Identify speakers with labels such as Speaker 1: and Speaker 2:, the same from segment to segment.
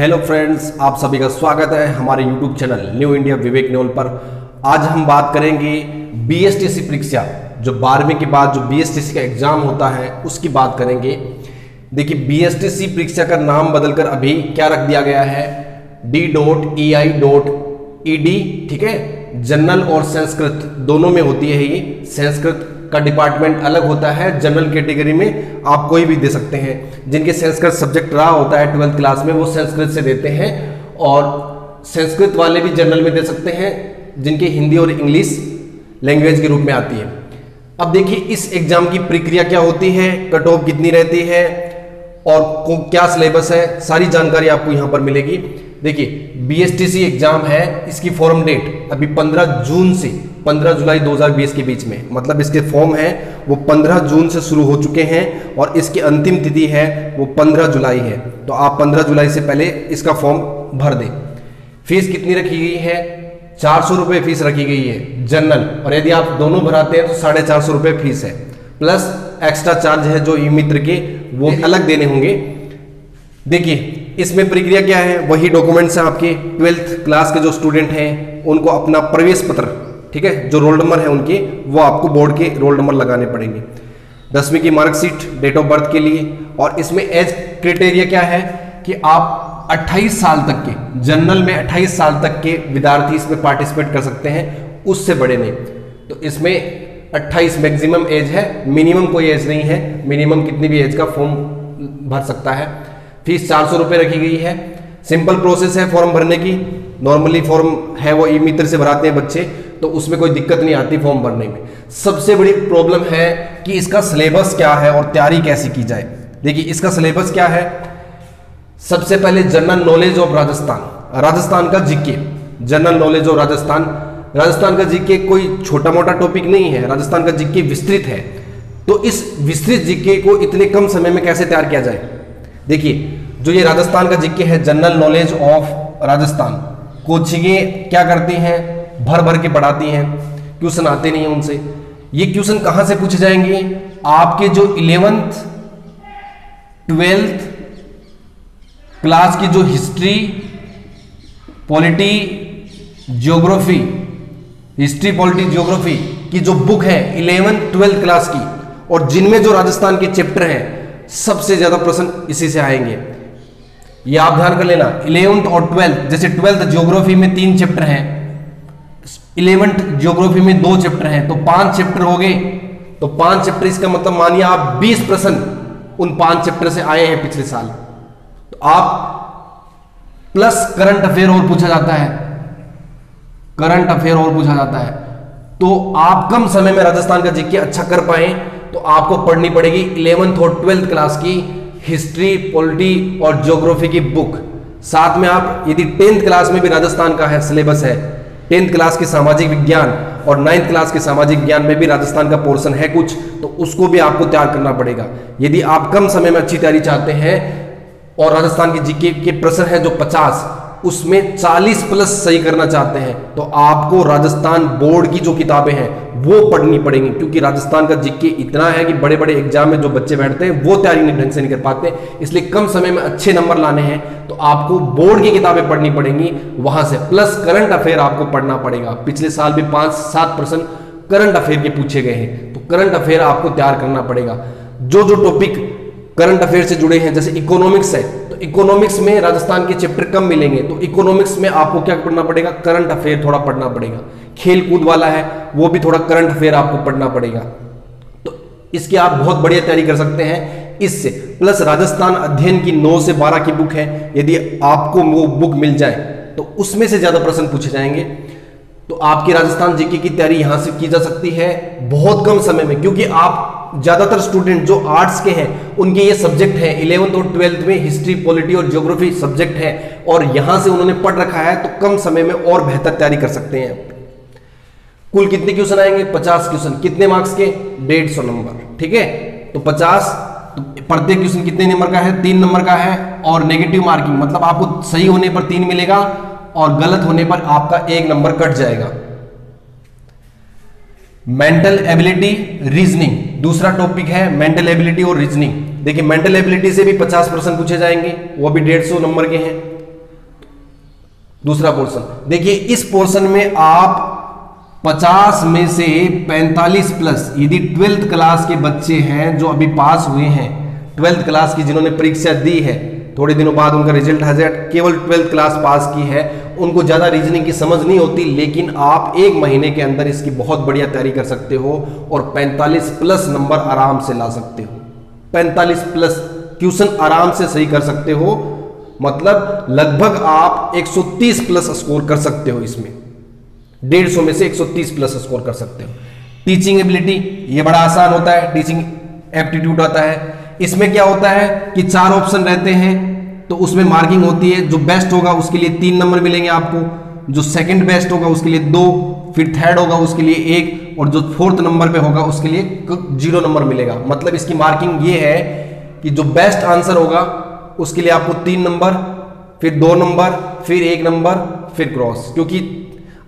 Speaker 1: Hello friends, आप सभी का स्वागत है हमारे यूट्यूब चैनल न्यू इंडिया विवेक न्योल पर। आज हम बात करेंगे बीएसटीसी परीक्षा, जो 12वीं के बाद जो बीएसटीसी का एग्जाम होता है उसकी बात करेंगे। देखिए, बीएसटीसी परीक्षा का नाम बदलकर अभी क्या रख दिया गया है, D.EI.ED, ठीक है। जनरल और संस्कृत दोनों में होती है ये। संस्कृत का डिपार्टमेंट अलग होता है, जनरल कैटेगरी में आप कोई भी दे सकते हैं। जिनके संस्कृत सब्जेक्ट रहा होता है 12th क्लास में वो संस्कृत से देते हैं, और संस्कृत वाले भी जनरल में दे सकते हैं जिनके हिंदी और इंग्लिश लैंग्वेज के रूप में आती है। अब देखिए, इस एग्जाम की प्रक्रिया क्या होती है, कट ऑफ कितनी रहती है और क्या सिलेबस है, सारी जानकारी आपको यहाँ पर मिलेगी। देखिए, बीएसटीसी एग्जाम है, इसकी फॉर्म डेट अभी 15 जून से 15 जुलाई 2020 के बीच में, मतलब इसके फॉर्म है वो 15 जून से शुरू हो चुके हैं और इसकी अंतिम तिथि है वो 15 जुलाई है। तो आप 15 जुलाई से पहले इसका फॉर्म भर दें। फीस कितनी रखी गई है, 400 रुपये फीस रखी गई है जनरल, और यदि आप दोनों भराते हैं तो 450 रुपये फीस है, प्लस एक्स्ट्रा चार्ज है जो ई मित्र के वो अलग देने होंगे। देखिए, इसमें प्रक्रिया क्या है, वही डॉक्यूमेंट्स हैं आपके 12th क्लास के जो स्टूडेंट हैं उनको अपना प्रवेश पत्र, ठीक है, जो रोल नंबर है उनके वो आपको बोर्ड के रोल नंबर लगाने पड़ेंगे। 10वीं की मार्कशीट, डेट ऑफ बर्थ के लिए, और इसमें एज क्राइटेरिया क्या है कि आप 28 साल तक के, जनरल में 28 साल तक के विद्यार्थी इसमें पार्टिसिपेट कर सकते हैं, उससे बड़े नहीं। तो इसमें 28 मैक्सिमम एज है, मिनिमम कोई एज नहीं है, मिनिमम कितनी भी एज का फॉर्म भर सकता है। फीस 400 रुपये रखी गई है। सिंपल प्रोसेस है फॉर्म भरने की, नॉर्मली फॉर्म है वो ई मित्र से भराते हैं बच्चे, तो उसमें कोई दिक्कत नहीं आती फॉर्म भरने में। सबसे बड़ी प्रॉब्लम है कि इसका सिलेबस क्या है और तैयारी कैसे की जाए। देखिए, इसका सिलेबस क्या है, सबसे पहले general knowledge of Rajasthan, Rajasthan का GK, general knowledge of Rajasthan. Rajasthan का जीके कोई छोटा मोटा टॉपिक नहीं है, राजस्थान का जीके विस्तृत है। तो इस विस्तृत जीके को इतने कम समय में कैसे तैयार किया जाए। देखिए, जो ये राजस्थान का जीके है, जनरल नॉलेज ऑफ राजस्थान, कोचिंगें क्या करती हैं, भर भर के पढ़ाती हैं, क्वेश्चन आते नहीं हैं उनसे। ये क्वेश्चन कहां से पूछे जाएंगे, आपके जो 11th 12th क्लास की जो history, polity, geography, history polity geography की जो बुक है 11th 12th क्लास की, और जिनमें जो राजस्थान के चैप्टर हैं सबसे ज्यादा प्रश्न इसी से आएंगे। ये आप ध्यान कर लेना। 11th और 12th, जैसे 12th ज्योग्राफी में 3 चैप्टर हैं, 11th ज्योग्राफी में 2 चैप्टर हैं, तो 5 चैप्टर हो गए। तो 5 चैप्टर, इसका मतलब मानिए आप 20 प्रश्न उन 5 चैप्टर से आए हैं पिछले साल। तो आप प्लस करंट अफेयर और पूछा जाता है, करंट अफेयर और पूछा जाता है। तो आप कम समय में राजस्थान का जीके अच्छा कर पाए तो आपको पढ़नी पड़ेगी 11th और 12th क्लास की हिस्ट्री, पॉलिटी और ज्योग्राफी की बुक। साथ में आप यदि 10th क्लास में भी राजस्थान का है सिलेबस है, 10th क्लास के सामाजिक विज्ञान और 9th क्लास के सामाजिक विज्ञान में भी राजस्थान का पोर्शन है कुछ, तो उसको भी आपको तैयार करना पड़ेगा। यदि आप कम समय में अच्छी तैयारी चाहते हैं और राजस्थान के जीके के प्रश्न है जो 50, उसमें 40 प्लस सही करना चाहते हैं, तो आपको राजस्थान बोर्ड की जो किताबें हैं वो पढ़नी पड़ेंगी, क्योंकि राजस्थान का जीके इतना है कि बड़े बड़े एग्जाम में जो बच्चे बैठते हैं वो तैयारी ढंग से नहीं कर पाते। इसलिए कम समय में अच्छे नंबर लाने हैं तो आपको बोर्ड की किताबें पढ़नी पड़ेंगी वहां से, प्लस करंट अफेयर आपको पढ़ना पड़ेगा। पिछले साल भी 5-7 प्रश्न करंट अफेयर के पूछे गए हैं, तो करंट अफेयर आपको तैयार करना पड़ेगा। जो जो टॉपिक करंट अफेयर से जुड़े हैं, जैसे इकोनॉमिक्स है, तो इकोनॉमिक्स में राजस्थान के चैप्टर कम मिलेंगे, तो इकोनॉमिक्स में आपको क्या पढ़ना पड़ेगा, करंट अफेयर थोड़ा पढ़ना पड़ेगा। खेल कूद वाला है वो भी थोड़ा करंट अफेयर आपको पढ़ना पड़ेगा। तो इसकी आप बहुत बढ़िया तैयारी कर सकते हैं इससे। प्लस राजस्थान अध्ययन की 9 से 12 की बुक है, यदि आपको वो बुक मिल जाए तो उसमें से ज्यादा प्रश्न पूछे जाएंगे। तो आपकी राजस्थान जीके की तैयारी यहां से की जा सकती है बहुत कम समय में, क्योंकि आप ज्यादातर स्टूडेंट जो आर्ट्स के हैं उनके ये सब्जेक्ट है 11th और 12th में हिस्ट्री, पॉलिटी और ज्योग्राफी सब्जेक्ट है, और यहां से उन्होंने पढ़ रखा है, तो कम समय में और बेहतर तैयारी कर सकते हैं। कुल कितने क्वेश्चन आएंगे, 50 क्वेश्चन, कितने मार्क्स के, 150 नंबर, ठीक है। तो 50, प्रत्येक क्वेश्चन कितने नंबर का है, 3 नंबर का है, और नेगेटिव मार्किंग, मतलब आपको सही होने पर 3 मिलेगा और गलत होने पर आपका 1 नंबर कट जाएगा। मेंटल एबिलिटी, रीजनिंग, दूसरा टॉपिक है मेंटल एबिलिटी और रीजनिंग। देखिए, मेंटल एबिलिटी से भी 50 प्रश्न पूछे जाएंगे, वो भी 150 नंबर के हैं, दूसरा पोर्शन देखिए, इस पोर्शन में आप 50 में से 45 प्लस, यदि 12th क्लास के बच्चे हैं जो अभी पास हुए हैं, 12th क्लास की जिन्होंने परीक्षा दी है, थोड़े दिनों बाद उनका रिजल्ट आ जाए, केवल 12th क्लास पास की है, उनको ज़्यादा रीजनिंग की समझ नहीं होती, लेकिन आप एक महीने के अंदर इसकी बहुत बढ़िया तैयारी कर सकते हो और 45 प्लस नंबर आराम से ला सकते हो। 45 प्लस क्वेश्चन आराम से सही कर सकते हो, मतलब लगभग आप 130 प्लस स्कोर कर सकते हो इसमें, 150 में से 130 प्लस स्कोर कर सकते हो। टीचिंग एबिलिटी ये बड़ा आसान होता है, टीचिंग एप्टीट्यूड आता है। इसमें क्या होता है कि 4 ऑप्शन रहते हैं, तो उसमें मार्किंग होती है। जो बेस्ट होगा उसके लिए 3 नंबर मिलेंगे आपको, जो सेकंड बेस्ट होगा उसके लिए 2, फिर थर्ड होगा उसके लिए 1, और जो 4th नंबर पे होगा उसके लिए 0 नंबर मिलेगा। मतलब इसकी मार्किंग ये है कि जो बेस्ट आंसर होगा उसके लिए आपको 3 नंबर, फिर 2 नंबर, फिर 1 नंबर, फिर क्रॉस। क्योंकि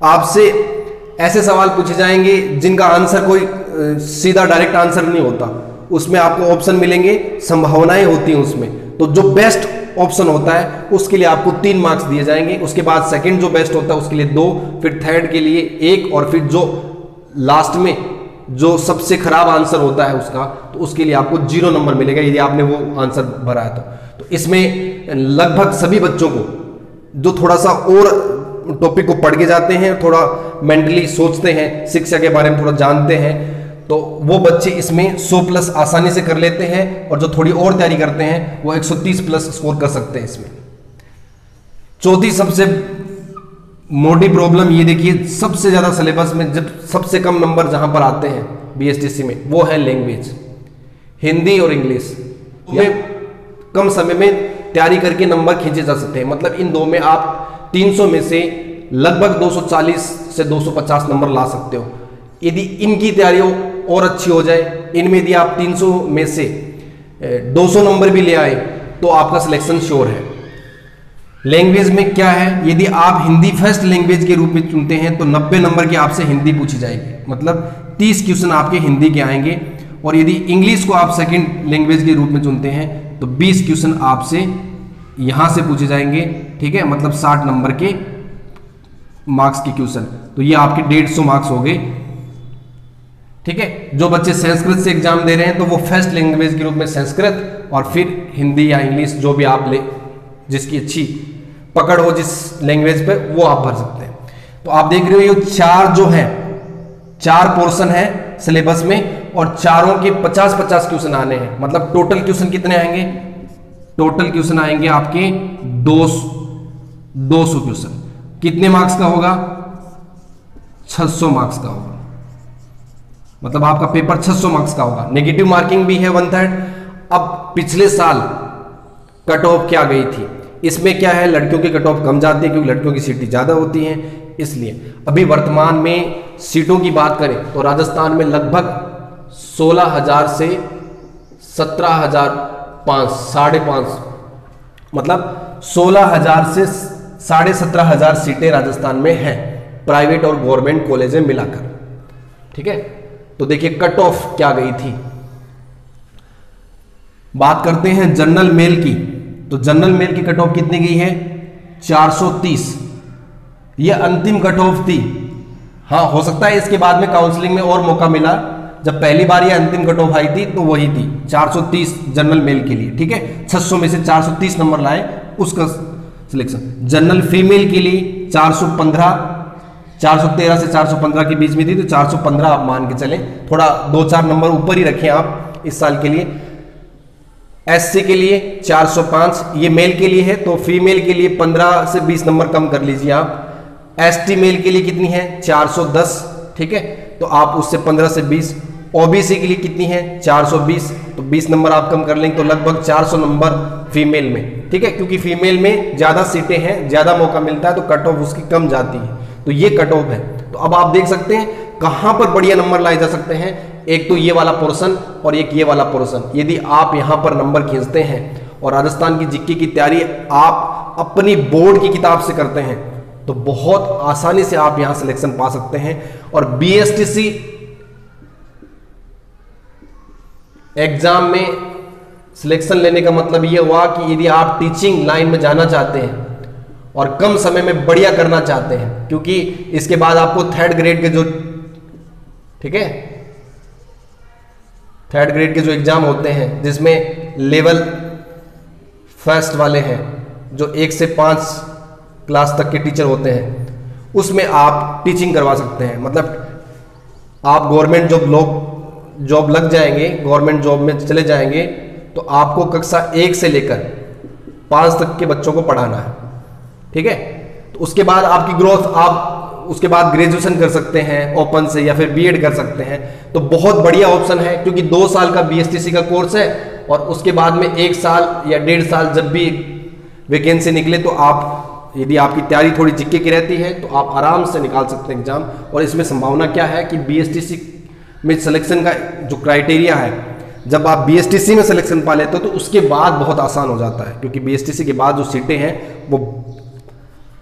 Speaker 1: आपसे ऐसे सवाल पूछे जाएंगे जिनका आंसर कोई सीधा डायरेक्ट आंसर नहीं होता, उसमें आपको ऑप्शन मिलेंगे, संभावनाएं होती हैं उसमें। तो जो बेस्ट ऑप्शन होता है उसके लिए आपको 3 मार्क्स दिए जाएंगे, उसके बाद सेकंड जो बेस्ट होता है उसके लिए 2, फिर थर्ड के लिए 1, और फिर जो लास्ट में जो सबसे खराब आंसर होता है उसका, तो उसके लिए आपको 0 नंबर मिलेगा यदि आपने वो आंसर भरा है तो इसमें लगभग सभी बच्चों को जो थोड़ा सा और टॉपिक को पढ़ के जाते हैं, थोड़ा मेंटली सोचते हैं, शिक्षा के बारे में थोड़ा जानते हैं, तो वो बच्चे इसमें 100 प्लस आसानी से कर लेते हैं, और जो थोड़ी और तैयारी करते हैं वो 130 प्लस स्कोर कर सकते हैं इसमें। चौथी सबसे मोटी प्रॉब्लम ये देखिए, सबसे ज्यादा सिलेबस में जब सबसे कम नंबर जहां पर आते हैं बीएसटीसी में, वो है लैंग्वेज, हिंदी और इंग्लिश में कम समय में तैयारी करके नंबर खींचे जा सकते हैं। मतलब इन दो में आप 300 में से लगभग 240 से 250 नंबर ला सकते हो यदि इनकी तैयारी और अच्छी हो जाए। इनमें यदि आप 300 में से 200 नंबर भी ले आए तो आपका सिलेक्शन श्योर है। लैंग्वेज में क्या है, यदि आप हिंदी फर्स्ट लैंग्वेज के रूप में चुनते हैं तो 90 नंबर की आपसे हिंदी पूछी जाएगी, मतलब 30 क्वेश्चन आपके हिंदी के आएंगे। और यदि इंग्लिश को आप सेकंड लैंग्वेज के रूप में चुनते हैं तो 20 क्वेश्चन आपसे यहां से पूछे जाएंगे, ठीक है, मतलब 60 नंबर के मार्क्स के क्वेश्चन, तो ये आपके 150 मार्क्स हो गए, ठीक है। जो बच्चे संस्कृत से एग्जाम दे रहे हैं तो वो फर्स्ट लैंग्वेज के रूप में संस्कृत और फिर हिंदी या इंग्लिश जो भी आप ले, जिसकी अच्छी पकड़ हो जिस लैंग्वेज पे, वो आप भर सकते हैं। तो आप देख रहे हो ये 4 जो है 4 पोर्शन है सिलेबस में, और चारों के 50-50 क्वेश्चन आने हैं। मतलब टोटल क्वेश्चन कितने आएंगे, टोटल क्वेश्चन आएंगे आपके 200 क्वेश्चन। कितने मार्क्स का होगा, 600 मार्क्स का होगा, मतलब आपका पेपर 600 मार्क्स का होगा। नेगेटिव मार्किंग भी है 1/3। अब पिछले साल कट ऑफ क्या गई थी, इसमें क्या है, लड़कियों की कट ऑफ कम जाती है क्योंकि लड़कियों की सीटें ज्यादा होती हैं, इसलिए अभी वर्तमान में सीटों की बात करें तो राजस्थान में लगभग 16,000 से 17,500 5.5, मतलब 16,000 से 17,500 सीटें राजस्थान में हैं, प्राइवेट और गवर्नमेंट कॉलेज में मिलाकर, ठीक है। तो देखिए कट ऑफ क्या गई थी। बात करते हैं जनरल मेल की, तो जनरल मेल की कट ऑफ कितनी गई है, 430। यह अंतिम कट ऑफ थी। हाँ, हो सकता है इसके बाद में काउंसलिंग में और मौका मिला, जब पहली बार ये अंतिम कट ऑफ आई थी तो वही थी 430 जनरल मेल के लिए, ठीक है। 600 में से 430 नंबर लाए उसका सिलेक्शन। जनरल फीमेल के लिए 413 से 415 के बीच में थी, तो 415 आप मान के चलें, थोड़ा 2-4 नंबर ऊपर ही रखें आप इस साल के लिए। एससी के लिए 405, ये मेल के लिए है, तो फीमेल के लिए 15 से 20 नंबर कम कर लीजिए आप। एसटी मेल के लिए कितनी है, 410, ठीक है, तो आप उससे 15 से 20। ओबीसी के लिए कितनी है, 420, तो 20 नंबर आप कम कर लेंगे, तो लगभग 400 नंबर फीमेल में, ठीक है, क्योंकि फीमेल में ज्यादा सीटें हैं, ज्यादा मौका मिलता है, तो कट ऑफ उसकी कम जाती है, तो ये कट ऑफ है। तो अब आप देख सकते हैं कहां पर बढ़िया नंबर लाए जा सकते हैं, एक तो ये वाला पोर्शन और एक ये वाला पोर्शन। यदि आप यहां पर नंबर खींचते हैं और राजस्थान की जीके की तैयारी आप अपनी बोर्ड की किताब से करते हैं तो बहुत आसानी से आप यहां सिलेक्शन पा सकते हैं। और बीएसटीसी एग्जाम में सिलेक्शन लेने का मतलब यह हुआ कि यदि आप टीचिंग लाइन में जाना चाहते हैं और कम समय में बढ़िया करना चाहते हैं, क्योंकि इसके बाद आपको थर्ड ग्रेड के जो, ठीक है, थर्ड ग्रेड के जो एग्जाम होते हैं जिसमें लेवल फर्स्ट वाले हैं, जो 1 से 5 क्लास तक के टीचर होते हैं, उसमें आप टीचिंग करवा सकते हैं। मतलब आप गवर्नमेंट जॉब लग जाएंगे, गवर्नमेंट जॉब में चले जाएंगे, तो आपको कक्षा 1 से लेकर 5 तक के बच्चों को पढ़ाना है, ठीक है। तो उसके बाद आपकी ग्रोथ, आप उसके बाद ग्रेजुएशन कर सकते हैं ओपन से, या फिर बीएड कर सकते हैं। तो बहुत बढ़िया ऑप्शन है, क्योंकि 2 साल का बीएसटीसी का कोर्स है, और उसके बाद में 1 साल या 1.5 साल जब भी वैकेंसी निकले, तो आप, यदि आपकी तैयारी थोड़ी जिक्के की रहती है, तो आप आराम से निकाल सकते हैं एग्जाम। और इसमें संभावना क्या है कि बीएसटीसी में सिलेक्शन का जो क्राइटेरिया है, जब आप बीएसटीसी में सिलेक्शन पा लेते हो तो उसके बाद बहुत आसान हो जाता है, क्योंकि बीएसटीसी के बाद जो सीटें हैं वो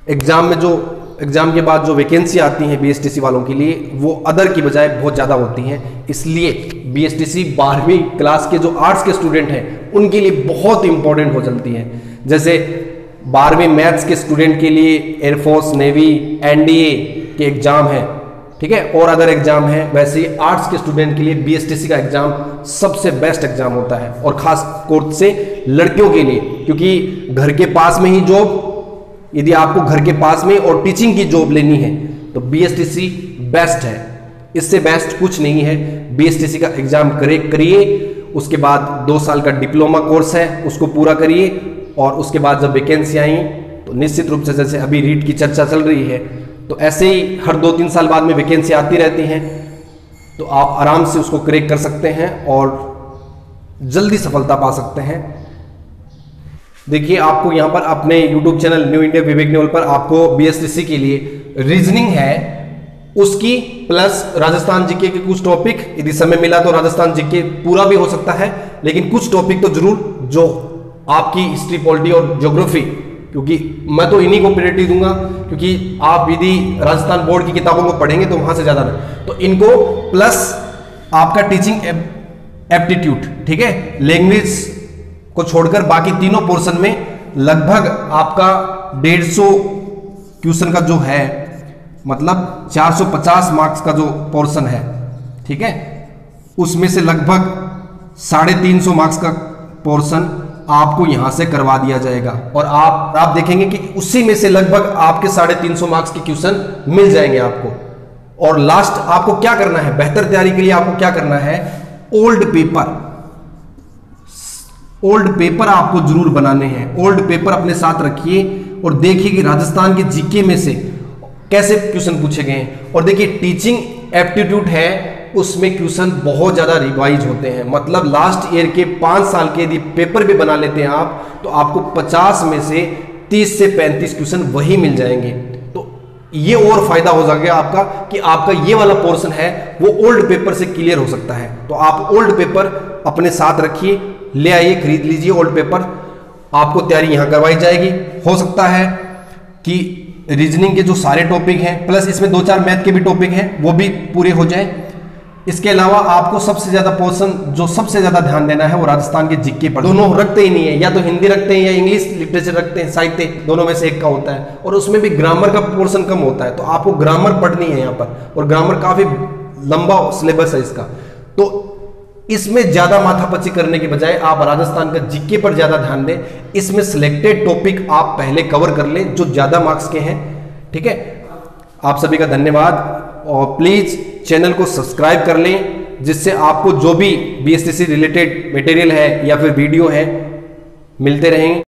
Speaker 1: एग्जाम के बाद जो वैकेंसी आती हैं बीएसटीसी वालों के लिए, वो अदर की बजाय बहुत ज़्यादा होती हैं। इसलिए बीएसटीसी 12वीं क्लास के जो आर्ट्स के स्टूडेंट हैं उनके लिए बहुत इंपॉर्टेंट हो जाती है। जैसे 12वीं मैथ्स के स्टूडेंट के लिए एयरफोर्स, नेवी, एनडीए के एग्जाम है, ठीक है, और अदर एग्जाम है, वैसे ही आर्ट्स के स्टूडेंट के लिए बीएसटीसी का एग्जाम सबसे बेस्ट एग्जाम होता है। और खास कोर्स से लड़कियों के लिए, क्योंकि घर के पास में ही जॉब, यदि आपको घर के पास में और टीचिंग की जॉब लेनी है तो बीएसटीसी बेस्ट है, इससे बेस्ट कुछ नहीं है। बीएसटीसी का एग्जाम करिए, उसके बाद 2 साल का डिप्लोमा कोर्स है, उसको पूरा करिए, और उसके बाद जब वैकेंसी आई तो निश्चित रूप से, जैसे अभी रीट की चर्चा चल रही है, तो ऐसे ही हर 2-3 साल बाद में वैकेंसी आती रहती हैं, तो आप आराम से उसको क्रैक कर सकते हैं और जल्दी सफलता पा सकते हैं। देखिए, आपको यहाँ पर अपने YouTube चैनल न्यू इंडिया विवेक नेवल पर आपको बीएसटीसी के लिए रीजनिंग है उसकी, प्लस राजस्थान जीके के कुछ टॉपिक, यदि समय मिला तो राजस्थान जीके पूरा भी हो सकता है, लेकिन कुछ टॉपिक तो जरूर, जो आपकी हिस्ट्री, पॉलिटी और ज्योग्राफी, क्योंकि मैं तो इन्हीं को प्रायोरिटी दूंगा, क्योंकि आप यदि राजस्थान बोर्ड की किताबों को पढ़ेंगे तो वहां से ज्यादा नहीं, तो इनको प्लस आपका टीचिंग एप्टीट्यूड, ठीक है, लैंग्वेज को छोड़कर बाकी तीनों पोर्शन में लगभग आपका 150 क्वेश्चन का जो है, मतलब 450 मार्क्स का जो पोर्शन है, ठीक है, उसमें से लगभग 350 मार्क्स का पोर्शन आपको यहां से करवा दिया जाएगा। और आप देखेंगे कि उसी में से लगभग आपके 350 मार्क्स के क्वेश्चन मिल जाएंगे आपको। और लास्ट आपको क्या करना है, बेहतर तैयारी के लिए आपको क्या करना है, ओल्ड पेपर आपको जरूर बनाने हैं। ओल्ड पेपर अपने साथ रखिए और देखिए कि राजस्थान के जीके में से कैसे क्वेश्चन पूछे गए हैं। और देखिए, टीचिंग एप्टीट्यूड है, उसमें क्वेश्चन बहुत ज्यादा रिवाइज होते हैं, मतलब लास्ट ईयर के 5 साल के यदि पेपर भी बना लेते हैं आप, तो आपको 50 में से 30 से 35 क्वेश्चन वही मिल जाएंगे। तो ये और फायदा हो जाएगा आपका कि आपका ये वाला पोर्शन है वो ओल्ड पेपर से क्लियर हो सकता है। तो आप ओल्ड पेपर अपने साथ रखिए, ले आइए, खरीद लीजिए ओल्ड पेपर, आपको तैयारी यहां करवाई जाएगी। हो सकता है कि रीजनिंग के जो सारे टॉपिक हैं, प्लस इसमें 2-4 मैथ के भी टॉपिक हैं, वो भी पूरे हो जाए। इसके अलावा आपको सबसे ज्यादा पोर्शन, जो सबसे ज्यादा ध्यान देना है, वो राजस्थान के जीके पर। दोनों रखते ही नहीं है, या तो हिंदी रखते हैं या इंग्लिश लिटरेचर रखते हैं, साहित्य, दोनों में से एक का होता है, और उसमें भी ग्रामर का पोर्शन कम होता है। तो आपको ग्रामर पढ़नी है यहाँ पर, और ग्रामर काफी लंबा सिलेबस है इसका। तो इसमें ज्यादा माथापच्ची करने के बजाय आप राजस्थान का जीके पर ज्यादा ध्यान दें। इसमें सिलेक्टेड टॉपिक आप पहले कवर कर लें जो ज्यादा मार्क्स के हैं, ठीक है। आप सभी का धन्यवाद, और प्लीज चैनल को सब्सक्राइब कर लें, जिससे आपको जो भी बीएसटीसी रिलेटेड मटेरियल है या फिर वीडियो है मिलते रहेंगे।